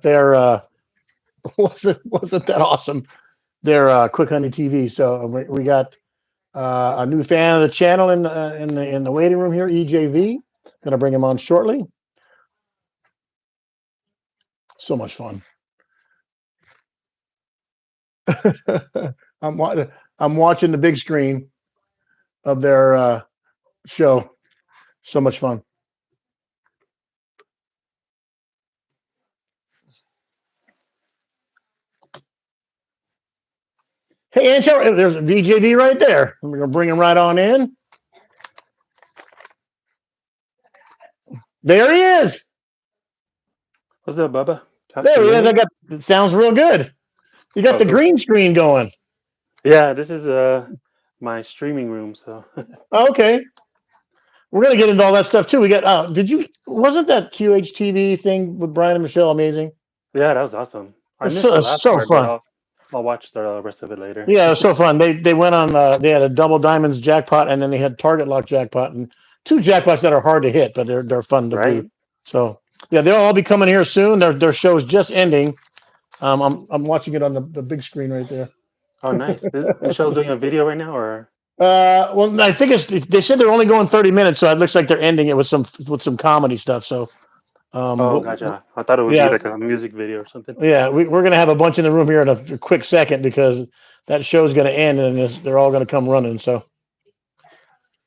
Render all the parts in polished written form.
their wasn't that awesome? Their Quick Honey TV. So we got a new fan of the channel in the waiting room here, EJ VEE. Going to bring him on shortly. So much fun. I'm watching the big screen of their show. So much fun. Hey, Ancho, there's a VJV right there. We're gonna bring him right on in. There he is. What's up, Bubba? There he is. It sounds real good. You got the Cool. green screen going. Yeah, this is my streaming room. So Okay. We're gonna get into all that stuff too. We got wasn't that QHTV thing with Brian and Michelle amazing? yeah, that was awesome. I It's missed so, the it's last so part, but fun. I'll watch the rest of it later. Yeah, it was so fun. They went on they had a double diamonds jackpot and then they had target lock jackpot and two jackpots that are hard to hit, but they're fun to do. Right? So yeah, they'll all be coming here soon. Their show's just ending. I'm watching it on the big screen right there. Oh, nice. Is Michelle's doing a video right now, or? Well, I think they said they're only going 30 minutes, so it looks like they're ending it with some comedy stuff. So, Oh, gotcha. I thought it would be yeah, like a music video or something. yeah, we're gonna have a bunch in the room here in a quick second because that show's gonna end and they're all gonna come running. So,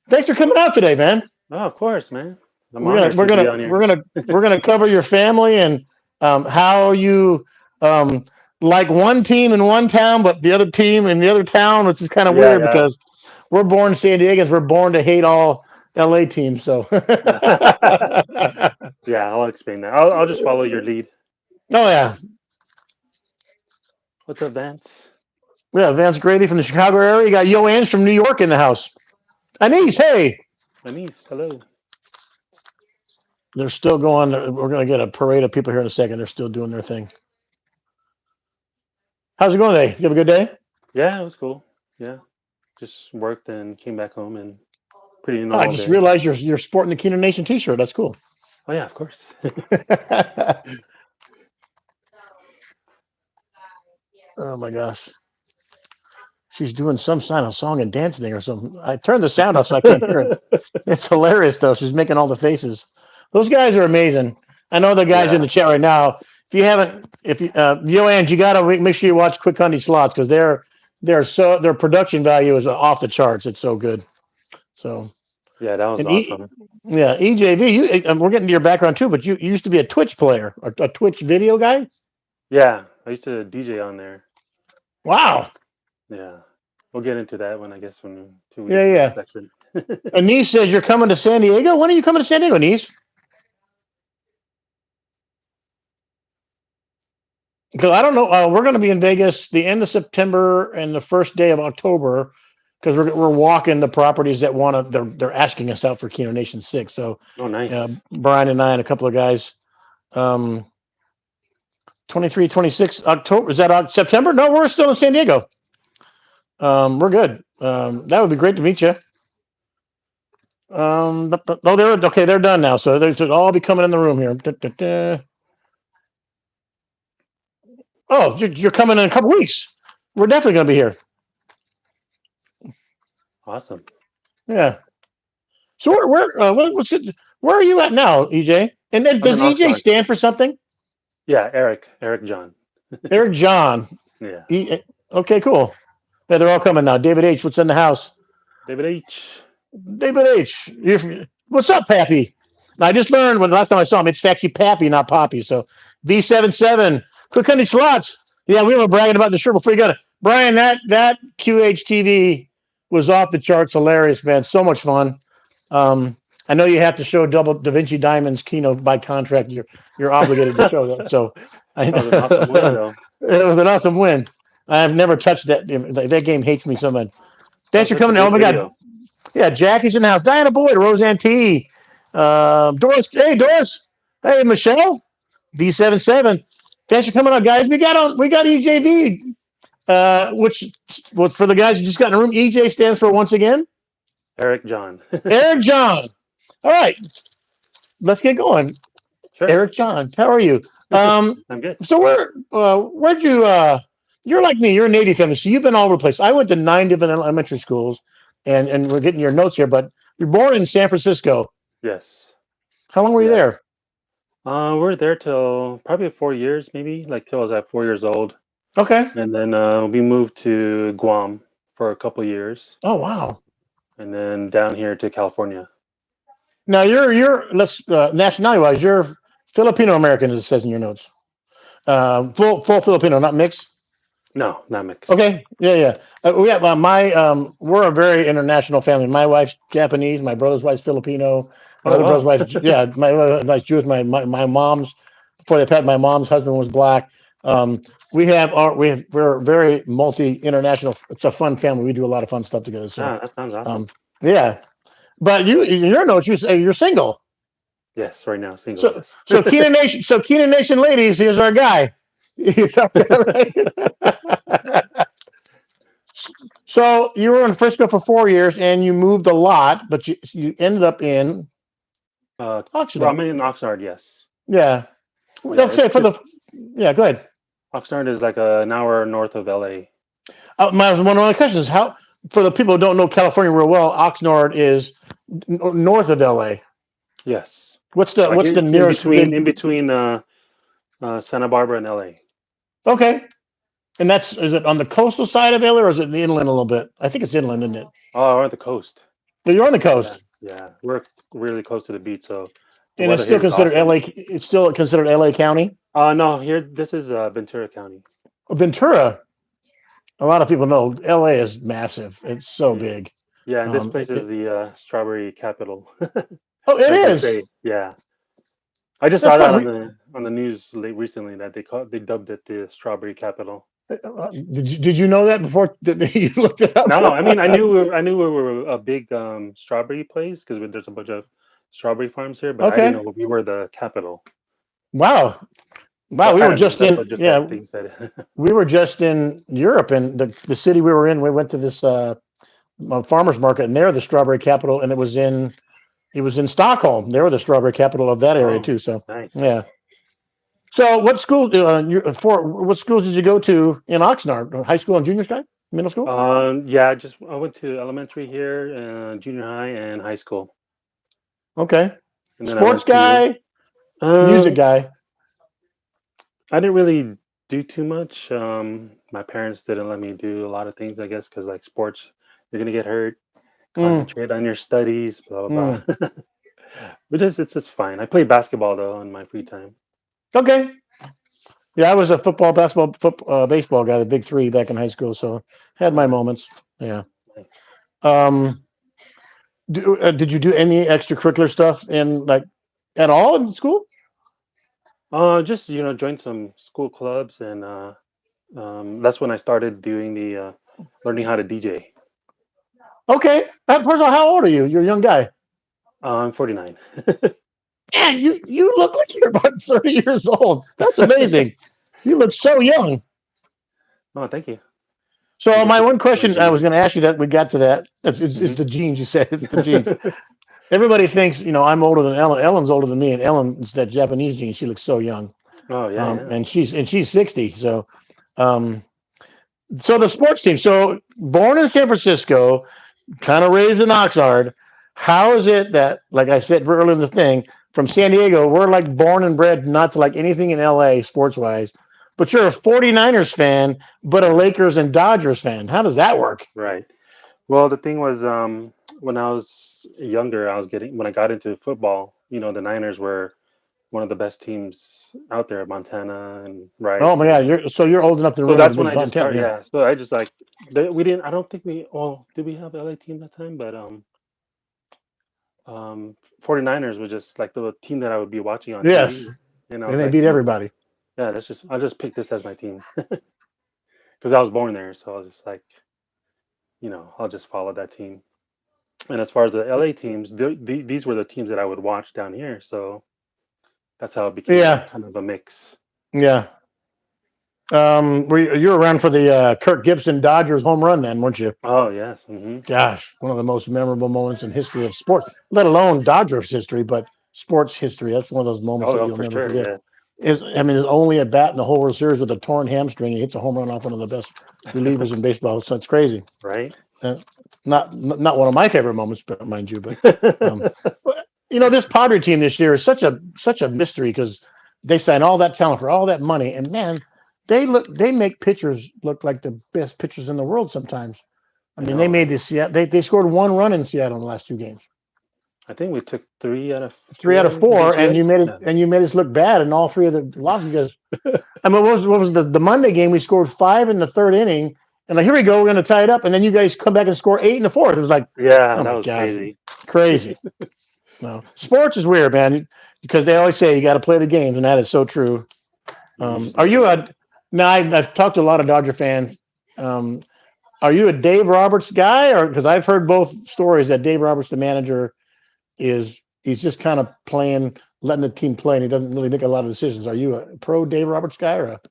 thanks for coming out today, man. Oh, of course, man. I'm We're gonna honored we're to be gonna on here. we're gonna we're gonna cover your family and how you um, like one team in one town, but the other team in the other town, which is kind of Yeah, weird yeah. because we're born San Diegans. We're born to hate all LA teams. So, oh Yeah, I'll explain that. I'll just follow your lead. yeah, What's up, Vance? yeah. Vance Grady from the Chicago area. You got Joanne from New York in the house. Anise, hey, Anise, hello. they're still going. We're gonna get a parade of people here in a second. They're still doing their thing. How's it going today? You have a good day? Yeah, it was cool. Yeah, just worked and came back home and pretty Oh, I normal just day. realized you're sporting the Keener Nation T-shirt. That's cool. Oh yeah, of course. Oh my gosh. She's doing some kind of song and dance thing or something. I turned the sound off so I can't hear it. It's hilarious though. She's making all the faces. Those guys are amazing. I know the guys in Yeah. the chat right now. If you haven't, if you, Joanne, you gotta make sure you watch Quick Honey Slots because their production value is off the charts. It's so good. So Yeah, that was and awesome. yeah, EJV, we're getting to your background too, but you used to be a Twitch player, a Twitch video guy. Yeah, I used to DJ on there. Wow. Yeah. We'll get into that when I guess when till we Yeah, get to that yeah. section. Anise says you're coming to San Diego. When are you coming to San Diego, Anise? Because I don't know. We're going to be in Vegas the end of September and the first day of October because we're walking the properties that want to. They're asking us out for Keno Nation 6. So Oh, nice. Brian and I and a couple of guys. 23, 26 October. Is that September? No, we're still in San Diego. We're good. That would be great to meet you. No, they're okay. They're done now. So they should all be coming in the room here. Da, da, da. Oh, you're coming in a couple weeks. We're definitely going to be here. Awesome. Yeah. So where are you at now, EJ? And then I'm does in EJ Oxnard. stand for something? Yeah, Eric John. Eric John. Yeah. Okay, cool. Yeah, they're all coming now. David H. What's in the house? David H. David H. What's up, Pappy? And I just learned when the last time I saw him, it's actually Pappy, not Poppy. So V77, Quick Honey Slots. Yeah, we were bragging about the shirt before you got it. Brian, that QHTV was off the charts, hilarious, man. So much fun. I know you have to show double Da Vinci Diamonds keynote by contract. You're obligated to show that. So I That was an awesome win, though. it was an awesome win. I've never touched that. That game hates me so much. That Thanks was for such a coming. Oh good my God. video. Yeah, Jackie's in the house. Diana Boyd, Roseanne T. Doris. Hey, Doris. Hey, Michelle. V77. Thanks for coming on, guys. We got EJV, which for the guys who just got in the room, EJ stands for once again. Eric John. Eric John. All right, let's get going. Sure. Eric John, how are you? Um, I'm good. so where'd you you're like me, you're a Navy family, so you've been all over the place. I went to 9 different elementary schools, and we're getting your notes here, but you're born in San Francisco. Yes. How long were you Yeah. there? We're there till probably 4 years, maybe like till I was at 4 years old, Okay. and then we moved to Guam for a couple years, Oh wow. and then down here to California. Now you're let's nationality wise, you're Filipino American, as it says in your notes. Full Filipino, not mixed. No, not mixed. Okay, yeah, yeah. We have my we're a very international family. My wife's Japanese, my brother's wife's Filipino, my Oh other brother's wow. wife's yeah, my other wife's Jewish. My mom's before they passed, my mom's husband was black. Um, we're very multi international. It's a fun family. We do a lot of fun stuff together. So Ah, that sounds awesome. um, yeah, but you in your notes you say you're single. Yes, right now single. So Yes. Keenan Nation ladies, here's our guy. He's up there, right? So you were in Frisco for 4 years, and you moved a lot, but you ended up in Well, Oxnard. I'm in Oxnard. Yes. Yeah. Yeah. Okay. It's Yeah. Go ahead. Oxnard is like an hour north of LA. My one of my questions: How for the people who don't know California real well, Oxnard is north of LA. Yes. Like What's the nearest big? in between Santa Barbara and LA. Okay, and that's is it on the coastal side of LA or is it inland a little bit? I think it's inland, isn't it? Oh, we're on the coast. But you're on the Yeah, coast, yeah. We're really close to the beach, so the and it's weather still here is considered awesome. LA. It's still considered LA County. No, here this is Ventura County. Ventura. A lot of people know LA is massive. It's so Yeah, big. yeah. And this Um, place it, is it, the strawberry capital, oh, it as they is. say. Yeah, I just That's saw that fun. on the news recently that they dubbed it the strawberry capital. Did you know that before you looked it up? No, I mean I knew we were a big strawberry place because there's a bunch of strawberry farms here, but I didn't Okay. know we were the capital. Wow. Well, Wow. We kind were of knew just that, in. but just Yeah. that thing said. We were just in Europe, and the city we were in. We went to this farmers market, and they're the strawberry capital, and it was in Stockholm. They were the strawberry capital of that area Oh, too. So nice. yeah. So what schools did you go to in Oxnard? High school and junior high, middle school? Yeah, just I went to elementary here, junior high, and high school, Okay. and then I Sports went to. guy, music Uh, guy. I didn't really do too much. My parents didn't let me do a lot of things, I guess, because like sports, you're gonna get hurt. Mm, Concentrate on your studies, blah blah mm. blah. But it's just fine. I play basketball though in my free time. Okay. Yeah, I was a football, basketball, baseball guy, the big three back in high school. So had my Ah, moments. Yeah. nice. Um, did you do any extracurricular stuff in like at all in school? Just join some school clubs, and that's when I started doing the learning how to DJ. Okay. First of all, how old are you? You're a young guy. I'm 49. Man, you look like you're about 30 years old. That's amazing. You look so young. Oh, thank you. I So guess my it's one my question I was going to genes. ask you that we got to that. It's Hmm. the genes. You said it's the genes. Everybody thinks I'm older than Ellen. Ellen's older than me, and Ellen's that Japanese gene. She looks so young. Oh yeah, yeah. And she's 60. Um, so the sports team. So born in San Francisco, kind of raised in Oxnard. How is it that, like I said earlier in the thing, from San Diego, we're like born and bred not to like anything in LA sports wise, but you're a 49ers fan, but a Yeah. Lakers and Dodgers fan. How does that work? Right. Well, the thing was, when I was younger, when I got into football. The Niners were one of the best teams out there, Montana and Oh Rice, my and God, you're old enough to so remember the that's when big I bump just count. started. Yeah. Yeah. So I just like we didn't. I don't think we. Oh, did we have LA team that time? But 49ers was just like the team that I would be watching on Yes. TV, and I And was they like, beat everybody. yeah, I'll just pick this as my team because I was born there. So I was just like, I'll just follow that team. And as far as the LA teams, these were the teams that I would watch down here. So that's how it became like Yeah. kind of a mix. Yeah. You were around for the Kirk Gibson Dodgers home run then, weren't you? Oh yes. Hmm. Gosh, one of the most memorable moments in history of sports, let alone Dodgers history. But sports history. That's one of those moments Oh, that oh, you'll for never sure. forget. Yeah. There's only a bat in the whole World Series with a torn hamstring. He hits a home run off one of the best relievers in baseball. So it's crazy. Right. Uh, not one of my favorite moments, but mind you. Um, but, this Padre team this year is such a mystery because they sign all that talent for all that money, and man, they make pitchers look like the best pitchers in the world sometimes. I I mean, they know, made right? this. They scored one run in Seattle in the last two games. I think we took 3 out of 4 3 out of 4, against you and you guys. made it Yeah. and you made us look bad in all three of the losses. Because I mean, what was the Monday game? We scored 5 in the third inning, and like here we go, we're going to tie it up, and then you guys come back and score 8 in the fourth. It was like, Yeah, oh that my was god, crazy. crazy. No, sports is weird, man, because they always say you got to play the games, and that is so true. You just Are never you know. a now? I've talked to a lot of Dodger fans. Um, are you a Dave Roberts guy, or because I've heard both stories that Dave Roberts, the manager, he's just kind of playing, letting the team play, and he doesn't really make a lot of decisions. Are you a pro Dave Roberts guy or a?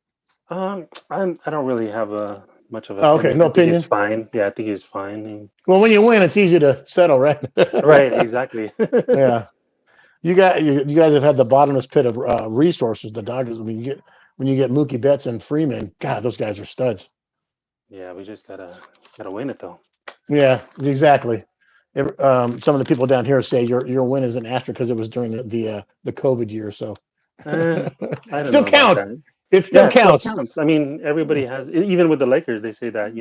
I don't really have a much of Oh, okay, opinion. no I think he's opinion. fine. Yeah, I think he's fine. Well, when you win, it's easy to settle, right? Right, exactly. Yeah, you guys have had the bottomless pit of resources. The Dodgers. I mean, when you get Mookie Betts and Freeman, God, those guys are studs. Yeah, we just gotta win it though. Yeah, exactly. Some of the people down here say your win is an asterisk because it was during the COVID year. So Eh, I don't still know about counts. that. It still Yeah, it still counts. counts. I mean, everybody has, even with the Lakers, they say that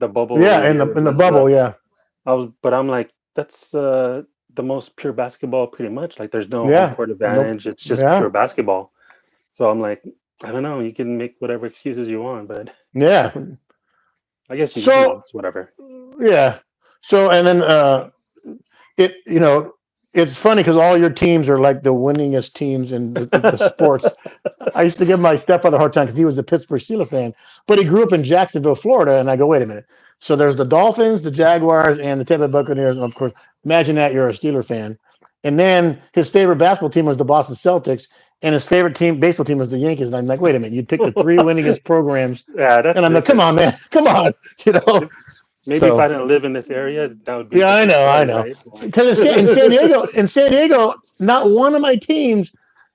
the bubble Yeah, in the year in the was bubble. Yeah, but I'm like, that's the most pure basketball, pretty much. Like, there's no home yeah. court Nope. advantage. It's just Yeah, pure basketball. So I'm like, I don't know. You can make whatever excuses you want, but yeah. I guess So it's whatever. yeah. So and then it it's funny because all your teams are like the winningest teams in the sports. I used to give my stepfather a hard time because he was a Pittsburgh Steelers fan, but he grew up in Jacksonville, Florida. And I go, wait a minute. So there's the Dolphins, the Jaguars, and the Tampa Bay Buccaneers. And of course, imagine that you're a Steeler fan. And then his favorite basketball team was the Boston Celtics, and his favorite baseball team was the Yankees. And I'm like, wait a minute, you picked the three winningest programs. Yeah, And that's I'm like, come different. on, man, come on, you know. If, maybe if I So didn't live in this area, that would be a yeah, I different know, I story, know. right? Because in San Diego, not one of my teams,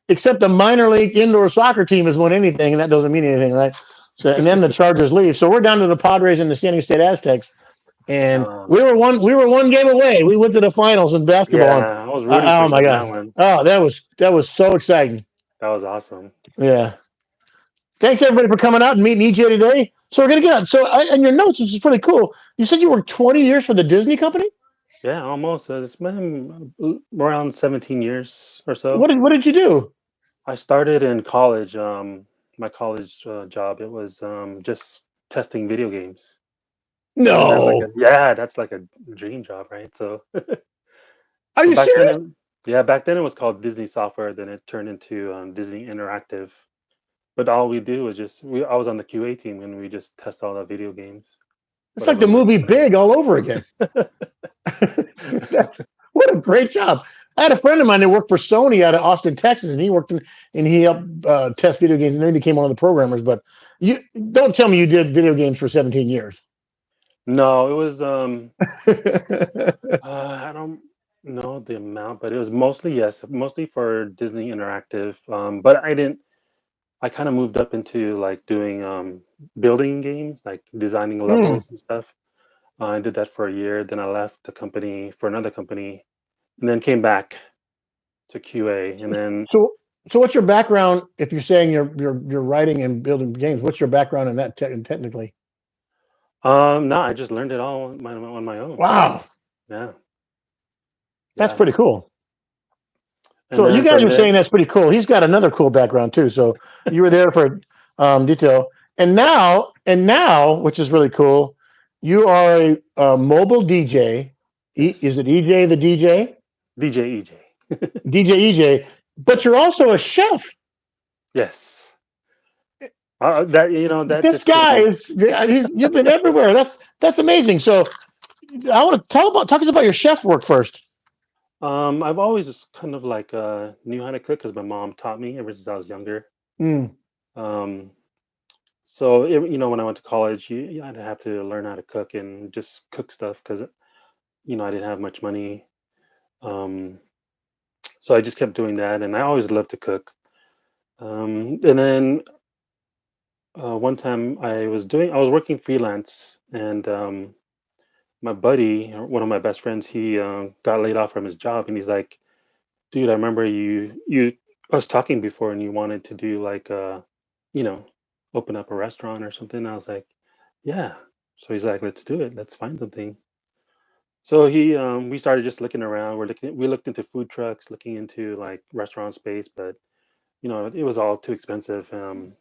except the minor league indoor soccer team, has won anything, and that doesn't mean anything, right? So, and then the Chargers leave. So we're down to the Padres and the San Diego State Aztecs, and um, we were one game away. We went to the finals in basketball, and yeah, I was rooting for oh you my on that god, one. oh that was so exciting. That was awesome. Yeah. Thanks everybody for coming out and meeting EJ today. So we're gonna get on. So in your notes, which is pretty cool, you said you worked 20 years for the Disney company. Yeah, almost. It's been around 17 years or so. What did you do? I started in college. My college job, it was just testing video games. Isn't that like No. that's like a dream job, right? So, Are but you back then, serious? back then it was called Disney Software. Then it turned into Disney Interactive. But all we do was I was on the QA team and we just test all the video games, It's like whatever the we were movie coming Big all over again. out. What a great job! I had a friend of mine that worked for Sony out of Austin, Texas, and he helped test video games, and then he became one of the programmers. But you don't tell me you did video games for 17 years. No, it was I don't know the amount, but it was mostly, yes, mostly for Disney Interactive. But I kind of moved up into like doing building games, like designing Hmm. levels and stuff. I did that for a year. Then I left the company for another company, and then came back to QA. And then So, so what's your background? If you're saying you're writing and building games, what's your background in that technically? no, I just learned it all on my own. Wow, Yeah, that's yeah. pretty cool. And So you then guys from are there, saying that's pretty cool. He's got another cool background too. So you were there for detail, and now, which is really cool, you are a mobile DJ. Is yes, it EJ the DJ? DJ EJ. DJ EJ, but you're also a chef. Yes, that that This just came guy up. you've been everywhere. That's amazing. So I want to talk us about your chef work first. I've always just kind of like knew how to cook because my mom taught me ever since I was younger. Mm. Um, so when I went to college, I'd have to learn how to cook and just cook stuff because I didn't have much money. Um, So I just kept doing that, and I always loved to cook. And then one time I was working freelance, and my buddy, or one of my best friends, he got laid off from his job, and he's like, "Dude, I remember you us talking before, and you wanted to do like you know, open up a restaurant or something." I was like, "Yeah." So he's like, "Let's do it. Let's find something." So we started just looking around. We looked into food trucks, looking into like restaurant space, but it was all too expensive. So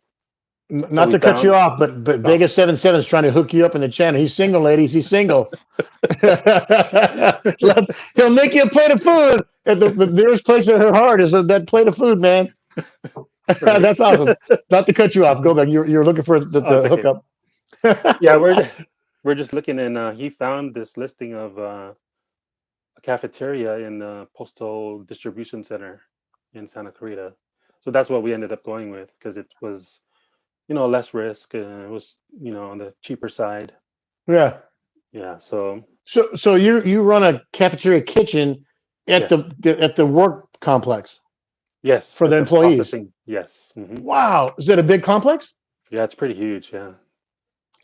Not we to cut you found. off, but Oh, Vegas 77 is trying to hook you up in the channel. He's single, ladies. He's single. He'll make you a plate of food. At the nearest place in her heart is that plate of food, man. right. That's awesome. Not to cut you off. Go back. You're looking for Oh, it's the okay. hookup. Yeah, we're just looking, and he found this listing of a cafeteria in the postal distribution center in Santa Clarita. So that's what we ended up going with because it was less risk. It was on the cheaper side. Yeah. Yeah. So So you run a cafeteria kitchen at yes, the work complex yes, for the at the employees. processing. Yes. Wow. Is that a big complex? Yeah, it's pretty huge. Yeah,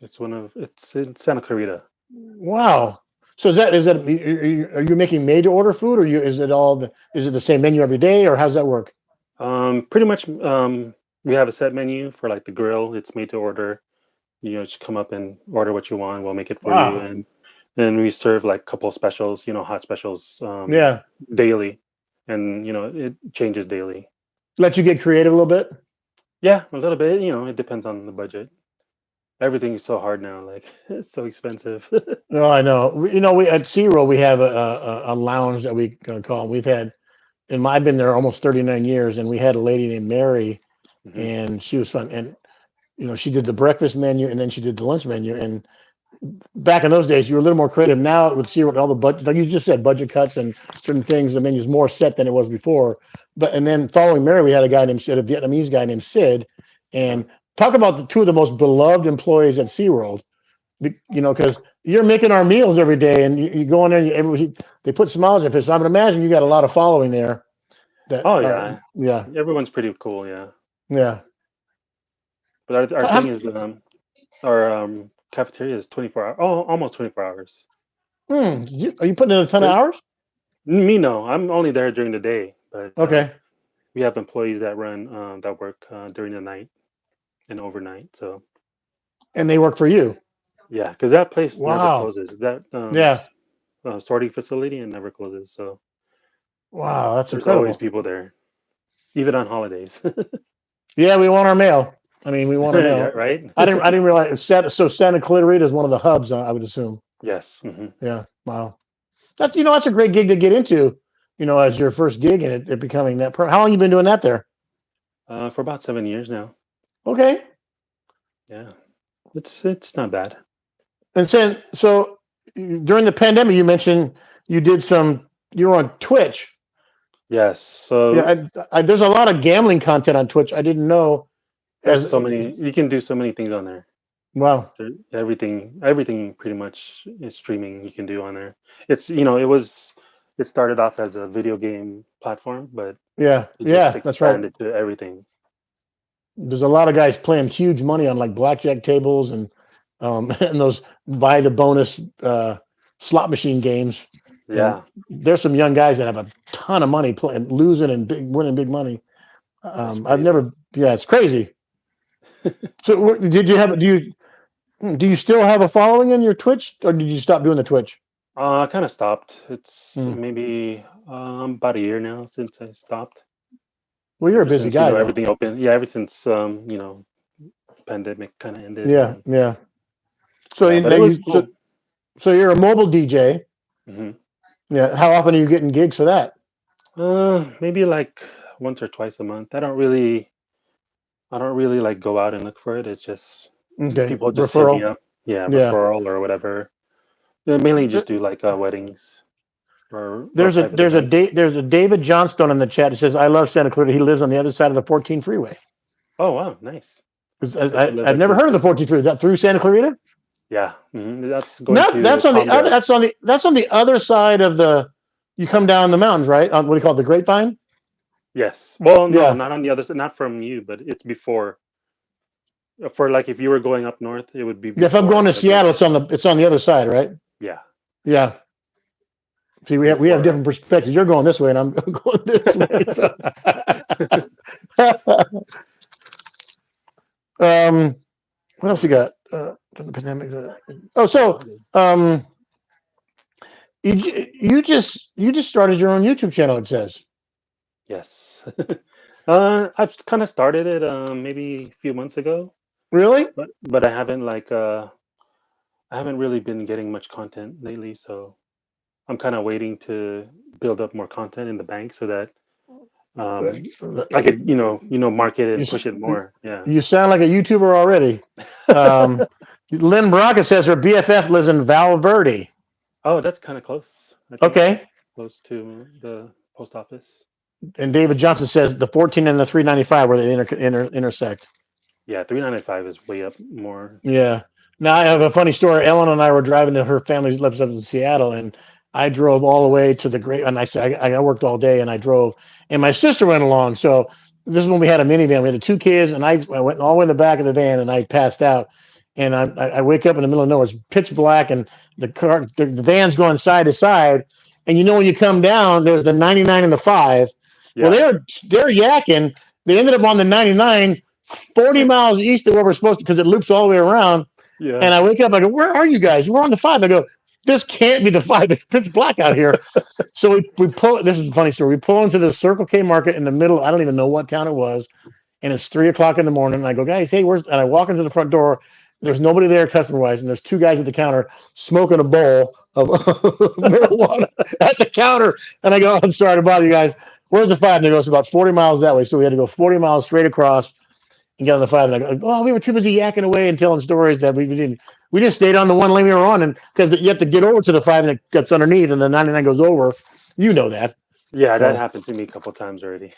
it's in Santa Clarita. Wow. So is that are you making made to order food, or is it the same menu every day, or how's that work? Pretty much. We have a set menu for like the grill. It's made to order. Just come up and order what you want. We'll make it for you, Wow. and then we serve like a couple specials. Hot specials Yeah. daily, and it changes daily. Let you get creative a little bit. Yeah, a little bit. It depends on the budget. Everything is so hard now. Like it's so expensive. No, I know. We at Zero we have a lounge that we call. We've had, and I've been there almost 39 years, and we had a lady named Mary, Hmm. and she was fun. And she did the breakfast menu, and then she did the lunch menu. And back in those days, you were a little more creative. Now with Zero, with all the budget, like you just said, budget cuts and certain things, the menu's more set than it was before. And then following Mary, we had a guy named Sid, a Vietnamese guy named Sid, Uh-huh. and talk about the two of the most beloved employees at SeaWorld. Because you're making our meals every day, and you go in there, and they put smiles on your face. So I would imagine you got a lot of following there. That Oh are, yeah, yeah, everyone's pretty cool. Yeah, yeah. but our thing How- is our cafeteria is 24 hours. Oh, almost 24 hours. are you putting in a ton of But hours? me, no, I'm only there during the day. But Okay, we have employees that work during the night and overnight. So and they work for you. yeah, because that place never Wow. closes. That Yeah. sorting facility and never closes. So Wow, that's there's always incredible. people there, even on holidays. Yeah, we want our mail. I mean, we want our Yeah, mail. right. I didn't realize so Santa Clarita is one of the hubs. I would assume. Yes. Yeah. Wow. That's a great gig to get into. As your first gig and it becoming that. How long you been doing that there? For about 7 years now. Okay. Yeah, it's not bad. And so during the pandemic, you mentioned you were on Twitch. Yes. So Yeah, there's a lot of gambling content on Twitch. I didn't know. there's As so many. You can do so many things on there. Wow, Everything pretty much is streaming. You can do on there. It started off as a video game platform, but yeah, it just yeah, that's right. expanded to everything. There's a lot of guys playing huge money on like blackjack tables and and those buy the bonus slot machine games. And Yeah, there's some young guys that have a ton of money playing, losing and winning big money. that's I've crazy. never, yeah, it's crazy. So did you have? Do you still have a following in your Twitch, or did you stop doing the Twitch? I kind of stopped. It's Hmm. maybe about a year now since I stopped. Well, you're a Ever busy since guy, though. everything opened. Yeah, ever since pandemic kind of ended, Yeah, and yeah. So yeah, you, but it was you so cool. so you're a mobile DJ. Hmm. Yeah. How often are you getting gigs for that? Maybe like once or twice a month. I don't really like go out and look for it. It's just Okay. people just hit me Referral. up. Yeah, Yeah. referral or whatever. Yeah, mainly just do like weddings or There's a private there's a events. there's a David Johnstone in the chat. It says, "I love Santa Clarita. He lives on the other side of the 14 freeway." Oh wow, nice. 'Cause My sister lives I've there never too. heard of the 14 freeway. Is that through Santa Clarita? Yeah, that's going No, to that's on the other. Palmdale. That's on the other side of the. You come down the mountains, right? On what do you call it, the Grapevine? Yes. Well, no, Yeah. not on the other side, not from you, but it's before. For like if you were going up north, it would be Yeah. If I'm going before to the Great Seattle, Lakes. it's on the other side, right? Yeah, Yeah. See, we have before. different perspectives. You're going this way, and I'm going this way. So, um, what else you got? From the pandemic. Oh, so um, you just started your own YouTube channel. It says Yes. I've kind of started it maybe a few months ago, really. but I haven't really been getting much content lately, so I'm kind of waiting to build up more content in the bank so that um I could, market it You and push it more. Yeah. you sound like a YouTuber already. Um, Lynn Braca says her BFF lives in Valverde. Oh, that's kind of close. I think Okay. close to the post office. And David Johnson says the 14 and the 395 where they intersect. Yeah, 395 is way up more. Yeah. Now I have a funny story. Ellen and I were driving to her family lives up in Seattle, and I drove all the way to the great. And I said I worked all day, and I drove, and my sister went along. So this is when we had a minivan. We had the two kids, and I went all the way in the back of the van, and I passed out. And I wake up in the middle of nowhere. It's pitch black, and the van's going side to side. And when you come down, there's the 99 and the 5. Well, Yeah. they're yakking. They ended up on the 99 40 miles east of where we're supposed to because it loops all the way around. And Yeah. I wake up, I go, where are you guys? We're on the 5. I go, this can't be the 5. It's pitch black out here. So we pull, this is a funny story. We pull into the Circle K market in the middle. I don't even know what town it was. And it's 3 o'clock in the morning. And I go, guys, hey, where's, and I walk into the front door. There's nobody there customer wise. And there's two guys at the counter smoking a bowl of marijuana at the counter. And I go, I'm sorry to bother you guys. Where's the 5? And they go, it's about 40 miles that way. So we had to go 40 miles straight across and get on the 5. And I go, oh, we were too busy yakking away and telling stories that we didn't. We just stayed on the one lane we were on, and because you have to get over to the 5 and it gets underneath, and the 99 goes over. You know that. Yeah, that So happened to me a couple times already.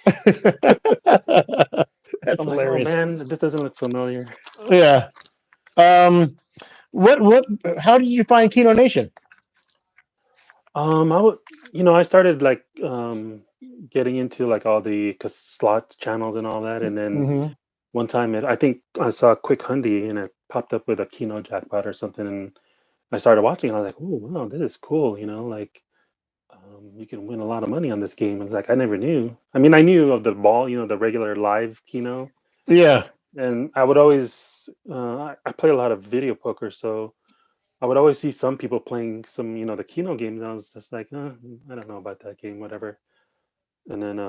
that's I'm like, oh hilarious. man, this doesn't look familiar. Yeah. Um. What? How did you find Keno Nation? I would, I started like getting into like all the slot channels and all that, and then Mm-hmm. one time I think I saw a quick hundy and it popped up with a Keno jackpot or something, and I started watching. And I was like, oh wow, this is cool. Like you can win a lot of money on this game. And it's like I never knew. I mean, I knew of the ball, the regular live Keno, Yeah. and I would always I play a lot of video poker, so I would always see some people playing some, the Keno games, and I was just like, I don't know about that game, whatever. And then,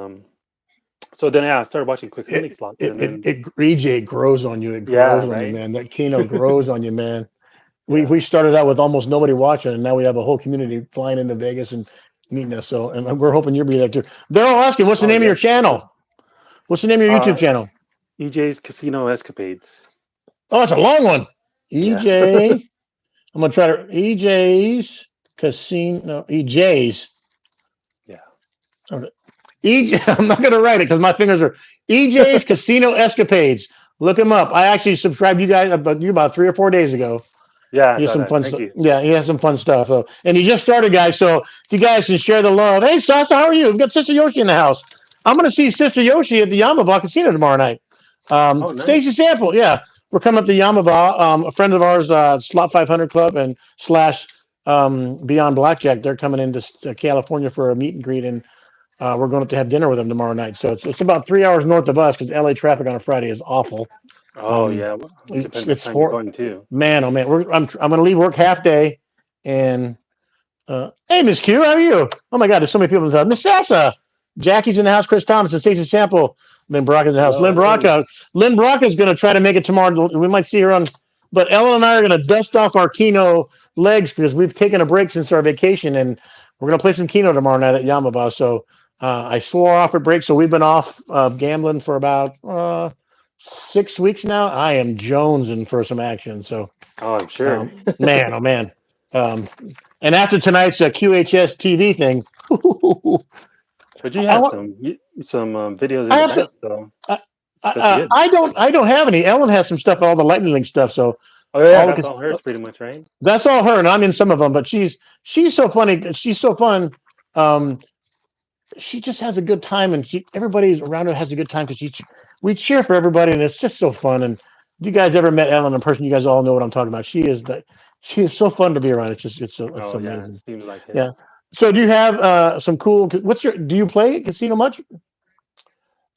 so then, yeah, I started watching quick hunting It slots, it and it, then, it EJ grows on you. It yeah, grows on you, right, man. That Keno grows on you, man. We yeah. we started out with almost nobody watching, and now we have a whole community flying into Vegas and meeting us. So, and we're hoping you'll be there too. They're all asking, what's the Oh name of your yes, for sure. channel? What's the name of your YouTube Uh, channel? EJ's Casino Escapades. Oh, it's a long one. Yeah, EJ. I'm gonna try to EJ's Casino. No, EJ's. yeah. Okay. EJ. I'm not gonna write it because my fingers are EJ's Casino Escapades. Look him up. I actually subscribed you about 3 or 4 days ago. Yeah, I He has saw some that. fun Thank stuff. you. Yeah, he has some fun stuff. So, and he just started, guys. So, if you guys can share the love. Hey, Sasa, how are you? We've got Sister Yoshi in the house. I'm going to see Sister Yoshi at the Yamava Casino tomorrow night. Oh, Stacy nice. Sample, yeah, we're coming up to Yamava. A friend of ours, Slot 500 Club and slash Beyond Blackjack. They're coming into California for a meet and greet, and we're going up to have dinner with them tomorrow night. So it's about 3 hours north of us because LA traffic on a Friday is awful. Oh, Um, yeah. Well, it's depends what it's time you're hor- going to. Man, oh man, I'm gonna leave work half day, and hey, Miss Q, how are you? Oh my God, there's so many people in the house. Miss Sassa, Jackie's in the house. Chris Thomas and Stacey Sample. Lynn Brocka's in the house. Hello, hey. Lynn Brocka's gonna try to make it tomorrow. We might see her on, but Ellen and I are gonna dust off our Keno legs because we've taken a break since our vacation, and we're gonna play some Keno tomorrow night at Yamava. So I swore off a break, so we've been off gambling for about 6 weeks now. I am jonesing for some action. So Oh, I'm sure. man, oh man. Um, and after tonight's QHS TV thing, But you I have want. some videos in I the have some. bank, so I, that's good. I don't have any. Ellen has some stuff, all the Lightning Link stuff. So Oh yeah, all that's the all hers, pretty much, right? that's all her, and I'm in some of them. But she's so funny. She's so fun. Um, she just has a good time, and everybody around her has a good time because we cheer for everybody, and it's just so fun. And if you guys ever met Ellen in person, you guys all know what I'm talking about. She is so fun to be around. It's Oh yeah, amazing. seems like it. Yeah. So do you have some cool? Do you play casino much?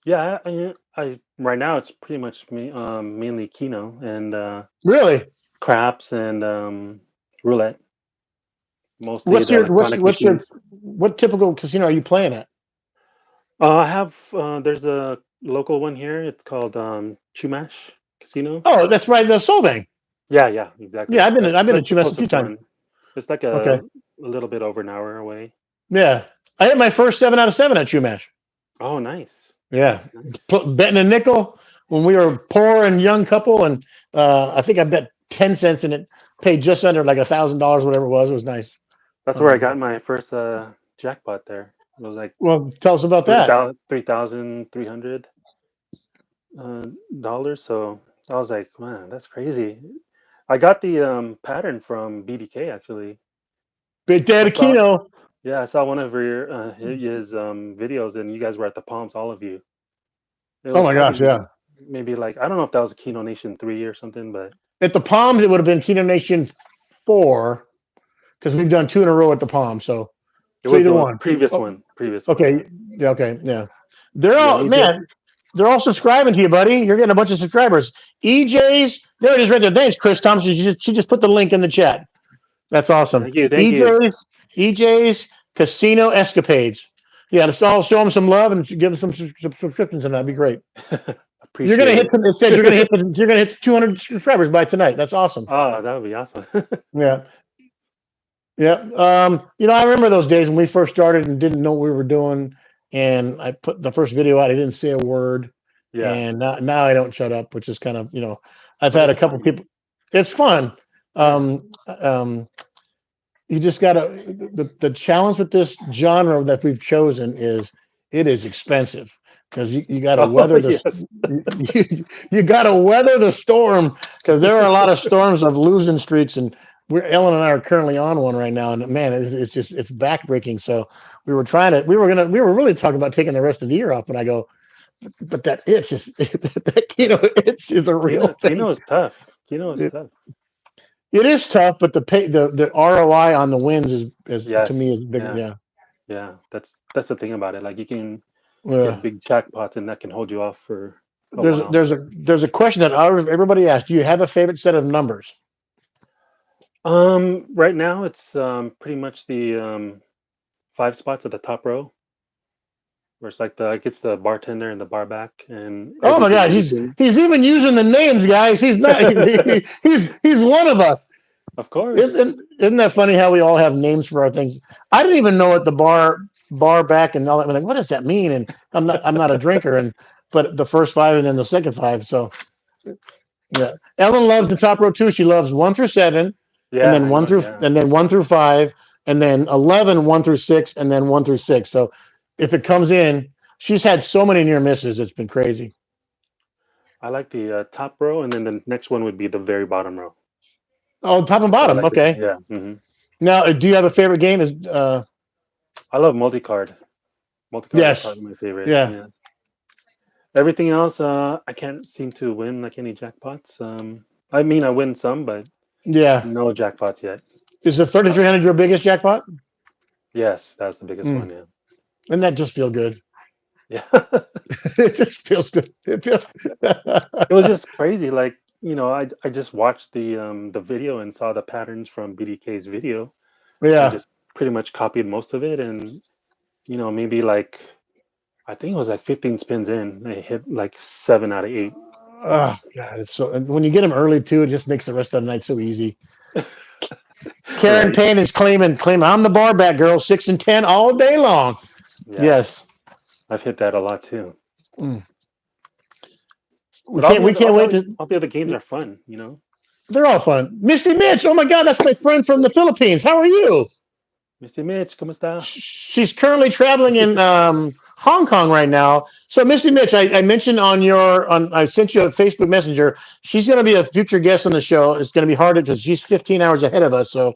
Yeah, right now it's pretty much mainly Keno and Really? craps and roulette, mostly the electronic machines. What typical casino are you playing at? I have there's a local one here. It's called Chumash Casino. Oh, that's right, the Solvang. Yeah, yeah, exactly. Yeah, I've been to That's the Chumas a few closest times. one. It's like Okay. a little bit over an hour away. Yeah, I hit my first 7 out of 7 at Chumash. Oh, nice. Yeah, That's nice. betting a nickel when we were poor and young couple, and I think I bet 10 cents in it. Paid just under like $1,000, whatever it was. It was nice. That's where I Um, got my first jackpot there. It was like well, tell us about that. 3,300 dollars. So I was like, man, that's crazy. I got the pattern from BDK actually. Big I Daddy saw, Keno. yeah, I saw one of your his videos, and you guys were at the Palms, all of you. It Oh was my probably gosh, yeah. maybe like I don't know if that was a Kino Nation 3 or something, but At the Palms, it would have been Keno Nation 4 because we've done two in a row at the Palms. it So was either the one. previous Oh, one, previous one. okay. Yeah, Yeah. Okay. Yeah. They're yeah. all He did. man. They're all subscribing to you, buddy. You're getting a bunch of subscribers. EJ's. There it is, right there. Thanks, Chris Thompson. She just put the link in the chat. That's awesome. Thank you, thank you. EJ's Casino Escapades. Yeah, let's all show them some love and give them some subscriptions, and that'd be great. You're gonna Appreciate hit. it. It says you're gonna hit the 200 subscribers by tonight. That's awesome. Oh, that would be awesome. Yeah, yeah. I remember those days when we first started and didn't know what we were doing, and I put the first video out. I didn't say a word, Yeah, and now I don't shut up, which is kind of I've but had a it's couple fun. people. It's fun. Yeah. You just gotta the challenge with this genre that we've chosen is it is expensive because you gotta Oh weather the yes. you gotta weather the storm because there are a lot of storms of losing streaks, and Ellen and I are currently on one right now, and man, it's just it's backbreaking. So we were really talking about taking the rest of the year off, and I go, but that itch is that itch is a real thing. Keno is tough. Keno is It, tough. it is tough, but the ROI on the wins is to me Yes. is bigger. Yeah. Yeah. Yeah. That's the thing about it. Like you can Uh, get big jackpots, and that can hold you off for a there's while. there's a question that everybody asks. Do you have a favorite set of numbers? Right now it's pretty much the five spots at the top row, where it's like it's the bartender and the bar back and Oh my everything God, in between. he's even using the names, guys. He's not. He's one of us. Of course. Isn't that funny how we all have names for our things? I didn't even know what the bar back and all that. I'm like, what does that mean? And I'm not a drinker, and but the first five and then the second five. So yeah, Ellen loves the top row too. She loves 1 through 7, and Yeah, then I know. Yeah. 1 through 5, and then 11 1 through 6, and then 1 through 6. So if it comes in, she's had so many near misses. It's been crazy. I like the top row, and then the next one would be the very bottom row. Oh, top and So I bottom. like it. Okay. Yeah. Now, do you have a favorite game? I love multi-card. Multi-cards are Yes. probably my favorite. Yeah. Yeah. Everything else, I can't seem to win like any jackpots. I mean, I win some, but Yeah. no jackpots yet. Is the Uh, 3,300 your biggest jackpot? yes, that's the biggest Mm. one. Yeah. And that just feel good. Yeah. It just feels good. It feels. It was just crazy. Like, I just watched the video and saw the patterns from BDK's video and Yeah. just pretty much copied most of it. And, maybe like, I think it was like 15 spins in, I hit like 7 out of 8. Oh God, it's so. And when you get them early too, it just makes the rest of the night so easy. Karen Right. Payne is claiming I'm the bar back girl, 6 and 10 all day long. Yes. Yes. I've hit that a lot too. Mm. We But all can't the we other can't wait to. all the other games are fun. They're all fun. Misty Mitch. Oh my God, that's my friend from the Philippines. How are you? Mr. Mitch, ¿cómo está? She's currently traveling in Hong Kong right now. So, Misty Mitch, I mentioned I sent you a Facebook Messenger. She's going to be a future guest on the show. It's going to be harder because she's 15 hours ahead of us. So,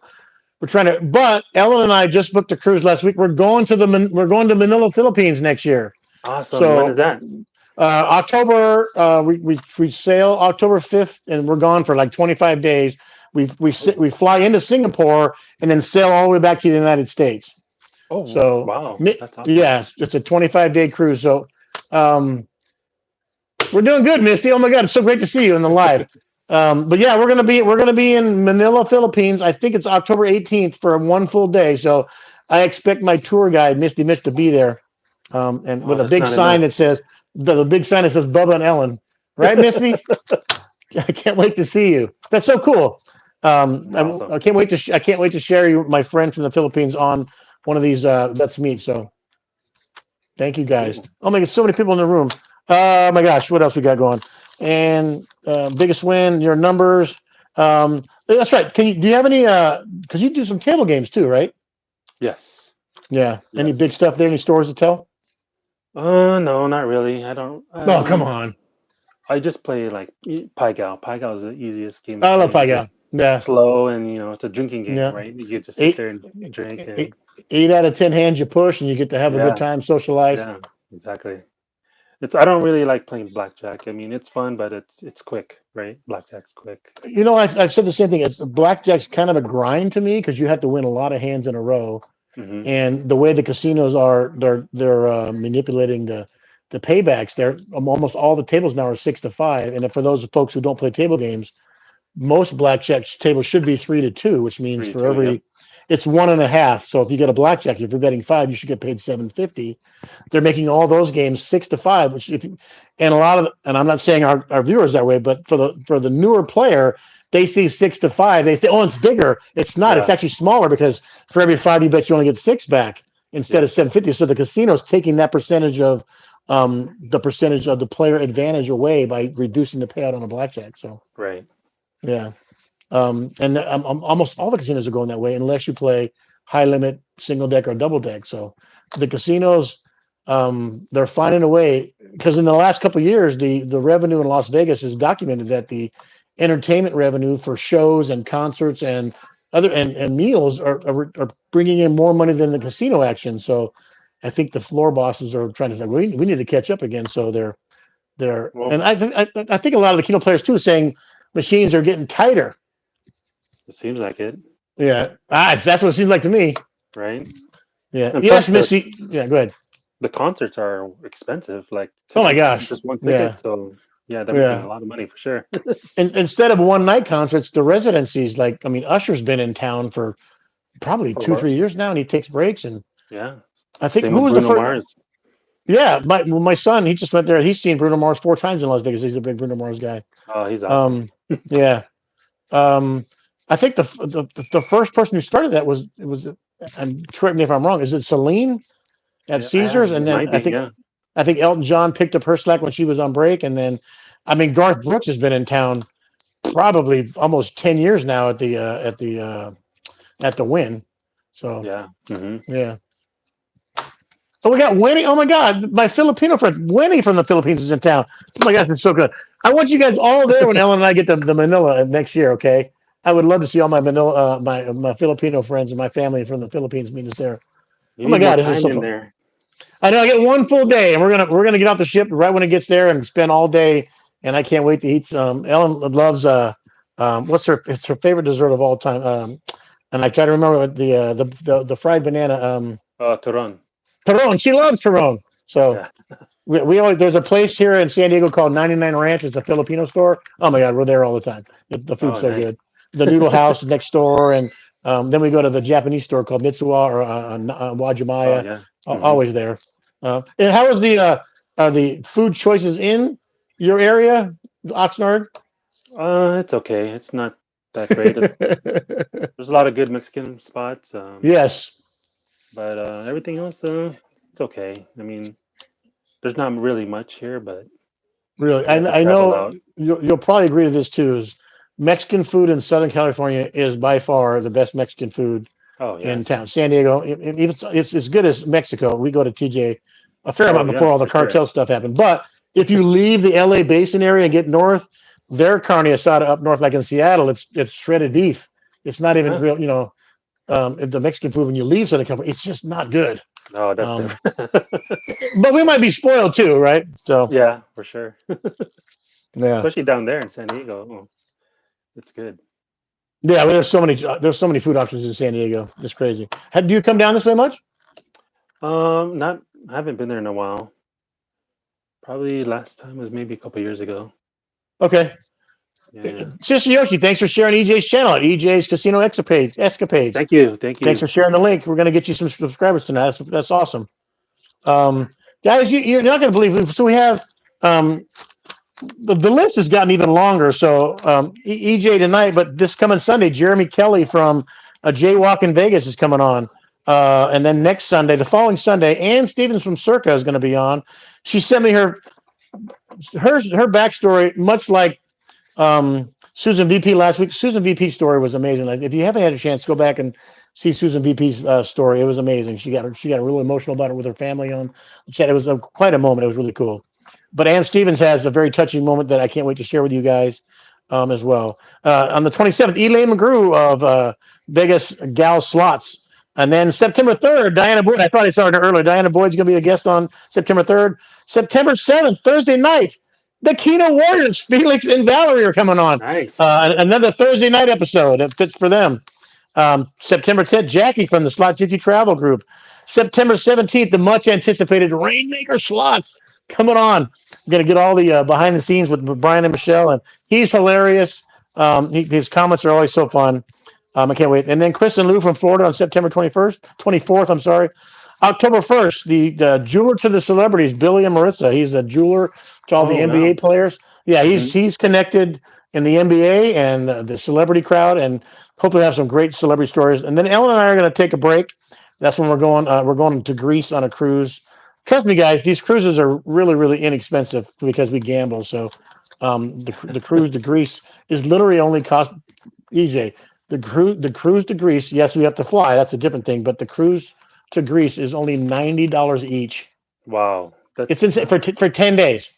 We're trying to, but Ellen and I just booked a cruise last week. We're going to Manila, Philippines next year. Awesome. When is So that? October, we sail October 5th, and we're gone for like 25 days. We fly into Singapore and then sail all the way back to the United States. Oh, So wow. That's awesome. yeah, it's a 25-day cruise. So um, we're doing good, Misty. Oh my God, it's so great to see you in the live. But yeah, we're gonna be in Manila, Philippines. I think it's October 18th for one full day. So I expect my tour guide, Misty Mitch, to be there, and Oh, with a that's big not sign enough. that says the big sign that says Bubba and Ellen. Right, Misty? I can't wait to see you. That's so cool. That's awesome. I can't wait to I can't wait to share you my friend from the Philippines on one of these Let's Meet. So thank you guys. Cool. Oh my God, so many people in the room. Oh my gosh, what else we got going? And biggest win, your numbers. That's right. Do you have any? Because you do some table games too, right? Yes. Yeah. Any big Yes. stuff there? Any stories to tell? No, not really. I don't. Oh, come on. I just play like Pai Gow. Pai Gow is the easiest game to I love play. Pie It's Gal. just Yeah. slow, and it's a drinking game, Yeah. right? You just sit Eight, there and drink, eight, and 8 out of 10 hands you push, and you get to have a good yeah, time, socialize. yeah, exactly. It's I don't really like playing blackjack. I mean, it's fun, but it's quick, right? Blackjack's quick. I've said the same thing. It's blackjack's kind of a grind to me because you have to win a lot of hands in a row, Hmm. and the way the casinos are, they're manipulating the paybacks. They're almost all the tables now are 6 to 5, and for those folks who don't play table games, most blackjack tables should be 3 to 2, which means Three, for two, yep. every it's 1.5. So if you get a blackjack, if you're betting 5, you should get paid 750. They're making all those games 6 to 5, which if you, and a lot of and I'm not saying our viewers that way, but for the newer player, they see 6 to 5, they think, oh, it's bigger. It's not. It's Yeah, actually smaller because for every 5 you bet, you only get 6 back instead of yep, 750. So the casino's taking that percentage of the percentage of the player advantage away by reducing the payout on a blackjack. So right. yeah. And almost all the casinos are going that way unless you play high limit, single deck, or double deck. So the casinos, they're finding a way because in the last couple of years, the revenue in Las Vegas is documented that the entertainment revenue for shows and concerts and and meals are bringing in more money than the casino action. So I think the floor bosses are trying to say we need to catch up again. So they're Well, and I think a lot of the keynote players too are saying machines are getting tighter. it seems like it, Yeah, that's what it seems like to me. right? Yeah, And plus yes, Missy. Yeah, go ahead. the concerts are expensive, like Oh my tickets, gosh. just one Yeah, ticket. So yeah, they're making a yeah. lot of money for sure. And instead of one night concerts, the residencies. Like, I mean, Usher's been in town for probably two, Or 3 years now, and he takes breaks. And yeah, I think same who with was the Bruno first? Mars. Yeah, my son. He just went there. He's seen Bruno Mars 4 times in Las Vegas. He's a big Bruno Mars guy. Oh, he's awesome. Um, yeah. Um, I think the first person who started that was, and correct me if I'm wrong. Is it Celine at Yeah, Caesars? And it then might be. Yeah. I think Elton John picked up her slack when she was on break, and then I mean Garth Brooks has been in town probably almost 10 years now at the Win. So Yeah. Hmm. yeah. Oh, we got Winnie. Oh my God, my Filipino friend Winnie from the Philippines is in town. Oh my gosh, it's so good. I want you guys all there when Ellen and I get to the Manila next year. Okay, I would love to see all my Manila, my Filipino friends and my family from the Philippines meet us there. You Oh my need more God, this is time so in fun. there. I know I get one full day, and we're gonna get off the ship right when it gets there and spend all day. And I can't wait to eat some. Ellen loves what's her it's her favorite dessert of all time. And I try to remember what the fried banana Turon. Peron. She loves Peron. So Yeah. we always there's a place here in San Diego called 99 Ranch. It's a Filipino store. Oh my God, we're there all the time. The food's Oh, so nice. good. The Noodle House is next door, and then we go to the Japanese store called Mitsuwa or Oh, Wajimaya. yeah. Hmm. Always there. And how is the food choices in your area, Oxnard? It's okay. It's not that great. There's a lot of good Mexican spots, Yes, but everything else, it's okay. I mean, there's not really much here, but really. you have to I travel know out. you'll probably agree to this too. Is Mexican food in Southern California is by far the best Mexican food Oh, in yes. town. San Diego, it's as good as Mexico. We go to TJ a fair Oh, amount yeah, before all the for sure. cartel stuff happened. But if you leave the LA Basin area and get north, their carne asada up north, like in Seattle, it's shredded beef. It's not even Huh. real. the Mexican food when you leave Southern California, it's just not good. No, that's Um, different. but we might be spoiled too, right? So Yeah, for sure. yeah, Especially down there in San Diego. Oh, it's good. yeah. Well, there's so many food options in San Diego. It's crazy. Do you come down this way much? Not I haven't been there in a while. Probably last time was maybe a couple years ago. Okay. Yeah. Sister Yoki, thanks for sharing EJ's channel at EJ's Casino Escapades. Thank you. Thank Thanks you. for sharing the link. We're going to get you some subscribers tonight. That's awesome. Um, guys, you're not going to believe it. So we have um, the list has gotten even longer. So EJ tonight, but this coming Sunday, Jeremy Kelly from Jaywalk in Vegas is coming on. And then next Sunday, the following Sunday, Ann Stevens from Circa is going to be on. She sent me her backstory, much like Susan VP last week. Susan VP's story was amazing. Like, if you haven't had a chance, go back and see Susan VP's story. It was amazing. She got real emotional about it with her family on the chat. It was quite a moment. It was really cool. But Ann Stevens has a very touching moment that I can't wait to share with you guys as well. On the 27th, Elaine McGrew of Vegas Gal Slots. And then September 3rd, Diana Boyd. I thought I saw her earlier. Diana Boyd's going to be a guest on September 3rd. September 7th, Thursday night, the Kino Warriors, Felix and Valerie are coming on. Nice. Another Thursday night episode. It fits for them. September 10th, Jackie from the Slot Gypsy Travel Group. September 17th, the much anticipated Rainmaker Slots coming on. I'm going to get all the behind the scenes with Brian and Michelle, and he's hilarious. His comments are always so fun. I can't wait. And then Chris and Lou from Florida on September 24th. I'm sorry. October 1st, the jeweler to the celebrities, Billy and Maritza. He's a jeweler to all the Oh NBA no. players. Yeah, he's Hmm. he's connected in the NBA and the celebrity crowd, and hopefully have some great celebrity stories. And then Ellen and I are going to take a break. That's when we're going. We're going to Greece on a cruise. Trust me, guys, these cruises are really, really inexpensive because we gamble. So the cruise to Greece is literally only cost EJ the cruise to Greece. Yes, we have to fly. That's a different thing. But the cruise to Greece is only $90 each. Wow. It's That's insane for 10 days.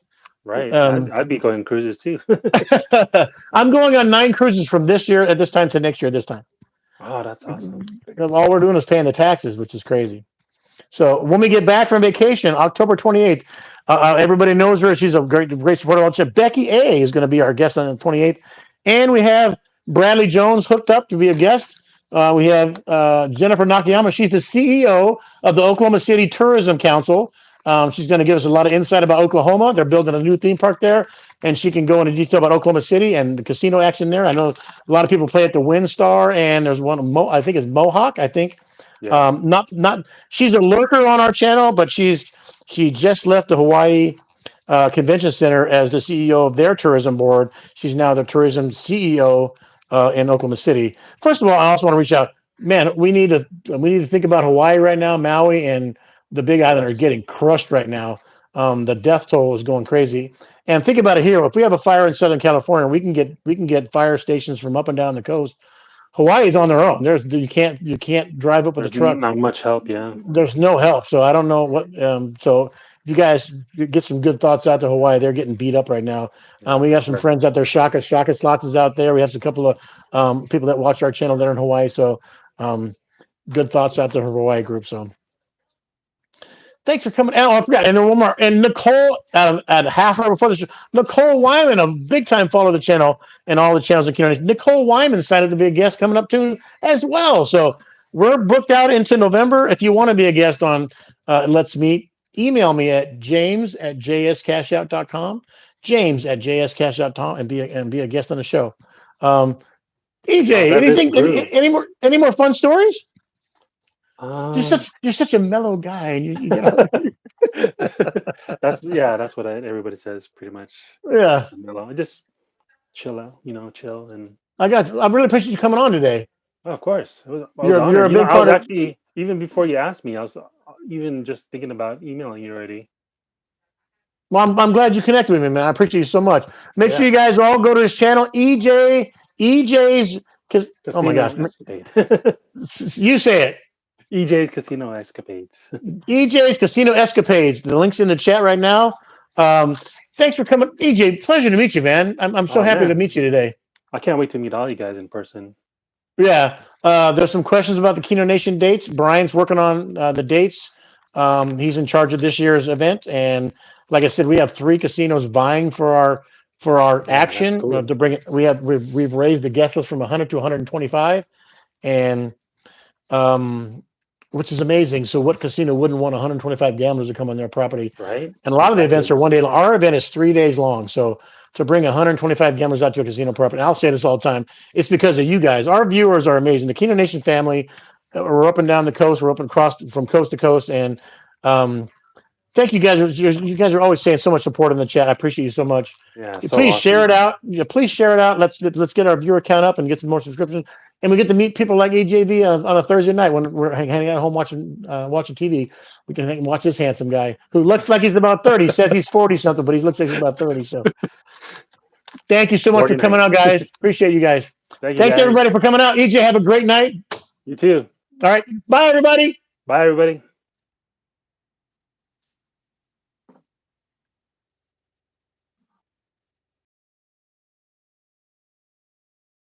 right. Um, I'd be going cruises too. I'm going on 9 cruises from this year at this time to next year at this time. Oh, that's awesome. All we're doing is paying the taxes, which is crazy. So when we get back from vacation, October 28th, everybody knows her. She's a great supporter of our. Becky A is going to be our guest on the 28th. And we have Bradley Jones hooked up to be a guest. We have Jennifer Nakayama. She's the CEO of the Oklahoma City Tourism Council. She's going to give us a lot of insight about Oklahoma. They're building a new theme park there, and she can go into detail about Oklahoma City and the casino action there. I know a lot of people play at the WinStar, and there's one, I think it's Mohawk. I think Yeah. not she's a lurker on our channel, but she just left the Hawaii Convention Center as the CEO of their tourism board. She's now the tourism CEO in Oklahoma City. First of all, I also want to reach out. Man, we need to think about Hawaii right now. Maui and the Big Island are Yes. getting crushed right now. The death toll is going crazy. And think about it here: if we have a fire in Southern California, we can get fire stations from up and down the coast. Hawaii is on their own. You can't drive up with a There's truck. not much help. Yeah. There's no help. So I don't know what. So if you guys get some good thoughts out to Hawaii, they're getting beat up right now. Yeah. We have some Right. friends out there. Shaka Slots is out there. We have a couple of people that watch our channel there in Hawaii. So um, good thoughts out to her Hawaii group. So thanks for coming out. Oh, I forgot. And then one more. And Nicole, at half hour before the show, Nicole Wyman, a big time follower of the channel and all the channels in community. Nicole Wyman signed up to be a guest coming up too as well. So we're booked out into November. If you want to be a guest on Let's Meet, email me at james@jscashout.com, james@jscashout.com, and be a guest on the show. Um, Wow, EJ, that list anything, grew. any more fun stories? You're Um, such a mellow guy, and you get all. that's yeah. That's what everybody says pretty much. Yeah, Just mellow. Just chill out. Chill and I really appreciate you coming on today. oh, of course. I was You're honored. a big I was part of. actually even before you asked me, I was even just thinking about emailing you already. Well, I'm glad you connected with me, man. I appreciate you so much. Make sure Yeah. you guys all go to his channel, EJ's. Because oh my Casino gosh, escapade. you say it, EJ's Casino Escapades. EJ's Casino Escapades. The link's in the chat right now. Um, thanks for coming, EJ. Pleasure to meet you, man. I'm so Oh happy to man, meet you today. I can't wait to meet all you guys in person. Yeah. There's some questions about the Keno Nation dates. Brian's working on the dates. He's in charge of this year's event, and like I said, we have three casinos vying for our Yeah, that's action cool. to bring it. We've raised the guest list from 100 to 125, and um, which is amazing. So, what casino wouldn't want 125 gamblers to come on their property? Right? And a lot of the events Exactly. are one day. Our event is 3 days long. So to bring 125 gamblers out to a casino property, and I'll say this all the time, it's because of you guys. Our viewers are amazing. The Keno Nation family, we're up and down the coast. We're up and across from coast to coast. And um, thank you guys. You guys are always saying so much support in the chat. I appreciate you so much. Yeah, so Please share it awesome. out. Yeah, please share it out. Let's get our viewer count up and get some more subscriptions. And we get to meet people like EJ VEE on a Thursday night when we're hanging out at home watching TV. We can watch this handsome guy who looks like he's about 30. Says he's 40 something, but he looks like he's about 30. So thank you so much for Sporty coming night. out, guys. Appreciate you guys. Thank you, Thanks guys. everybody for coming out. EJ, have a great night. You too. All right, bye everybody. Bye, everybody.